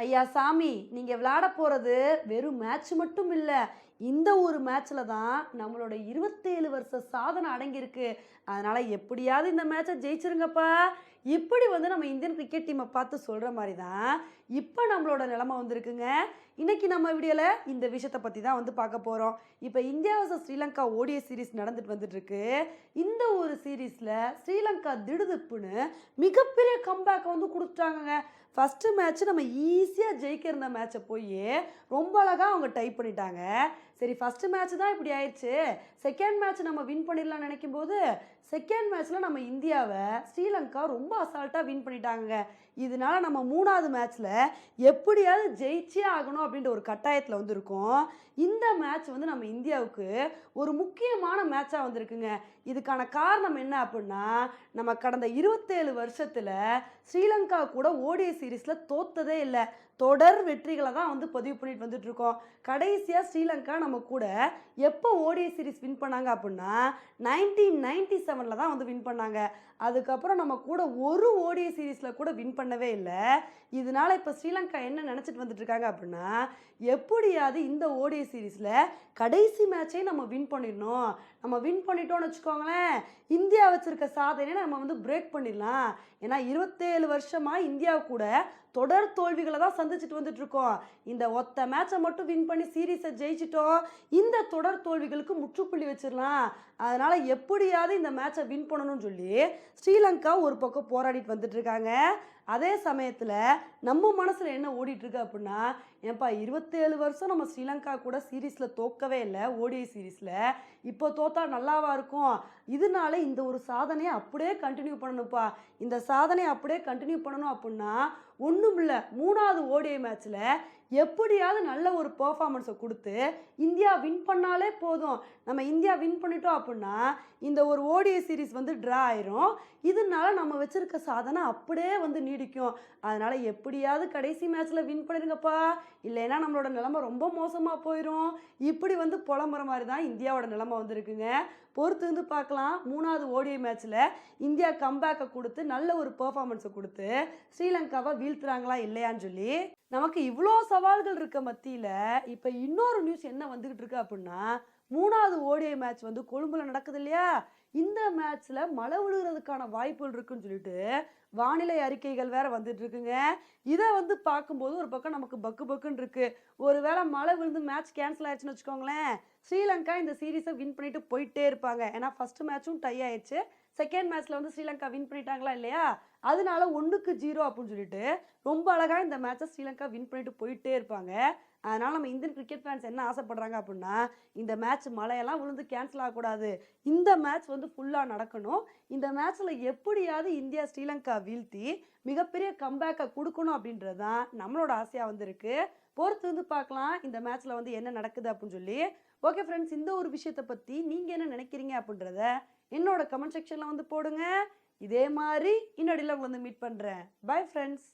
ஐயா சாமி, நீங்க விளையாட போறது வெறும் மேட்ச் மட்டும் இல்ல. இந்த ஒரு மேட்ச்ல தான் நம்மளோட 27 வருஷ சாதனை அடங்கியிருக்கு. அதனால எப்படியாவது இந்த மேட்ச ஜெயிச்சிருங்கப்பா. இப்படி நம்ம இந்தியன் கிரிக்கெட் டீம பார்த்து சொல்ற மாரி தான், இப்ப நம்மளோட நிலைமை வந்திருக்குங்க. இன்னைக்கு நம்ம வீடியோல இந்த விஷயத்த பத்தி தான் பார்க்க போறோம். இப்ப India versus Sri Lanka ODI series நடந்துட்டு வந்துட்டுருக்கு. இந்த ஒரு சீரிஸ்ல ஸ்ரீலங்கா திடுதிப்புன்னு மிகப்பெரிய கம்பேக்க குடுத்துட்டாங்கங்க. ஃபர்ஸ்ட் மேட்ச் நம்ம ஈஸியா ஜெயிக்க இருந்த மேட்சை போய் ரொம்ப அழகா அவங்க டைப் பண்ணிட்டாங்க. சரி, ஃபர்ஸ்ட் மேட்ச் தான் இப்படி ஆயிடுச்சு, செகண்ட் மேட்ச் நம்ம வின் பண்ணிடலாம் நினைக்கும் போது செகண்ட் மேட்ச்ல நம்ம இந்தியாவை ஸ்ரீலங்கா ரொம்ப அசால்ட்டாக வின் பண்ணிட்டாங்க. இதனால நம்ம மூணாவது மேட்ச்ல எப்படியாவது ஜெயிச்சே ஆகணும் அப்படின்ற ஒரு கட்டாயத்தில் இருக்கோம். இந்த மேட்ச் நம்ம இந்தியாவுக்கு ஒரு முக்கியமான மேட்சாக வந்திருக்குங்க. இதுக்கான காரணம் என்ன அப்படின்னா, நம்ம கடந்த 27 வருஷத்தில் ஸ்ரீலங்கா கூட ஓடிஐ சீரீஸில் தோத்ததே இல்லை. தொடர் வெற்றிகளை தான் பதிவு பண்ணிட்டு வந்துட்டு இருக்கோம். கடைசியாக ஸ்ரீலங்கா நம்ம கூட எப்போ ஓடிஐ சீரிஸ் வின் பண்ணாங்க அப்படின்னா 1997 தான் வின் பண்ணாங்க. அதுக்கப்புறம் நம்ம கூட ஒரு ஓடிஐ சீரீஸில் கூட வின் பண்ணவே இல்லை. இதனால இப்போ ஸ்ரீலங்கா என்ன நினச்சிட்டு வந்துட்டு இருக்காங்க அப்படின்னா, எப்படியாவது இந்த ஓடிஐ சீரீஸில் கடைசி மேட்சே நம்ம வின் பண்ணிடணும். நம்ம வின் பண்ணிட்டோம்னு வச்சுக்கோங்களேன், இந்தியா வச்சிருக்க சாதனையை நம்ம பிரேக் பண்ணிடலாம். ஏன்னா 27 வருஷமாக இந்தியா கூட தொடர் தோல்விகளை தான் சந்திச்சுட்டு வந்துட்டு இருக்கோம். இந்த ஒத்த மேட்சை மட்டும் வின் பண்ணி சீரீஸை ஜெயிச்சிட்டோம், இந்த தொடர் தோல்விகளுக்கு முற்றுப்புள்ளி வச்சிடலாம். அதனால எப்படியாவது இந்த மேட்சை வின் பண்ணணும்னு சொல்லி ஸ்ரீலங்கா ஒரு பக்கம் போராடிட்டு வந்துட்டு இருக்காங்க. அதே சமயத்தில் நம்ம மனசில் என்ன ஓடிட்டு இருக்கு அப்படின்னா, ஏன்பா 27 வருஷம் நம்ம ஸ்ரீலங்கா கூட சீரீஸில் தோக்கவே இல்லை, ஓடிஐ சீரீஸில் இப்போ தோத்தா நல்லாவா இருக்கும்? இதனால இந்த ஒரு சாதனையை அப்படியே கண்டினியூ பண்ணணும்ப்பா. இந்த சாதனையை அப்படியே கண்டினியூ பண்ணணும் அப்படின்னா ஒன்றும் இல்லை, மூணாவது ஓடிஐ மேட்ச்சில் எப்படியாவது நல்ல ஒரு பெர்ஃபார்மன்ஸை கொடுத்து இந்தியா வின் பண்ணாலே போதும். நம்ம இந்தியா வின் பண்ணிட்டோம் அப்படின்னா இந்த ஒரு ஓடிஐ சீரீஸ் ட்ரா ஆயிரும். இதனால நம்ம வச்சிருக்க சாதனை அப்படியே நீடிக்கும். அதனால எப்படியாவது கடைசி மேட்ச்ல வின் பண்ணிருங்கப்பா, இல்லைன்னா நம்மளோட நிலைமை ரொம்ப மோசமாக போயிடும். இப்படி புலம்புற மாதிரி தான் இந்தியாவோட நிலைமை வந்திருக்குங்க. பொறுத்து பார்க்கலாம், மூணாவது ஓடிஐ மேட்ச்சில் இந்தியா கம்பேக்கை கொடுத்து நல்ல ஒரு பெர்ஃபார்மன்ஸை கொடுத்து ஸ்ரீலங்காவை வீழ்த்துறாங்களா இல்லையான்னு சொல்லி. நமக்கு இவ்வளோ சவால்கள் இருக்க மத்தியில் இப்போ இன்னொரு நியூஸ் என்ன வந்துகிட்டு இருக்கு அப்படின்னா, மூணாவது ஓடிஐ மேட்ச் கொழும்புல நடக்குது இல்லையா, இந்த மேட்ச்ல மழை விழுகிறதுக்கான வாய்ப்புகள் இருக்குன்னு சொல்லிட்டு வானிலை அறிக்கைகள் வேற வந்துட்டு இருக்குங்க. இதை பார்க்கும்போது ஒரு பக்கம் நமக்கு பக்கு பக்குன்னு இருக்கு. ஒருவேளை மழை விழுந்து மேட்ச் கேன்சல் ஆயிடுச்சுன்னு வச்சுக்கோங்களேன், ஸ்ரீலங்கா இந்த சீரீஸை வின் பண்ணிட்டு போயிட்டே இருப்பாங்க. ஏன்னா ஃபர்ஸ்ட் மேட்சும் டை ஆயிடுச்சு, செகண்ட் மேட்ச்ல ஸ்ரீலங்கா வின் பண்ணிட்டாங்களா இல்லையா, அதனால 1-0 அப்படின்னு சொல்லிட்டு ரொம்ப அழகா இந்த மேட்சை ஸ்ரீலங்கா வின் பண்ணிட்டு போயிட்டே இருப்பாங்க. அதனால நம்ம இந்தியன் கிரிக்கெட் ஃபேன்ஸ் என்ன ஆசைப்படுறாங்க அப்படின்னா, இந்த மேட்ச் மழையெல்லாம் விழுந்து கேன்சல் ஆகக்கூடாது, இந்த மேட்ச் ஃபுல்லாக நடக்கணும். இந்த மேட்ச்ல எப்படியாவது இந்தியா ஸ்ரீலங்கா வீழ்த்தி மிகப்பெரிய கம்பேக்கை கொடுக்கணும் அப்படின்றது தான் நம்மளோட ஆசையாக இருக்கு. பொறுத்து பார்க்கலாம் இந்த மேட்ச்ல என்ன நடக்குது அப்படின்னு சொல்லி. ஓகே ஃப்ரெண்ட்ஸ், இந்த ஒரு விஷயத்தை பற்றி நீங்கள் என்ன நினைக்கிறீங்க அப்படின்றத என்னோட கமெண்ட் செக்ஷனில் போடுங்க. இதே மாதிரி இன்னொடியில் உங்களை மீட் பண்ணுறேன். Bye friends.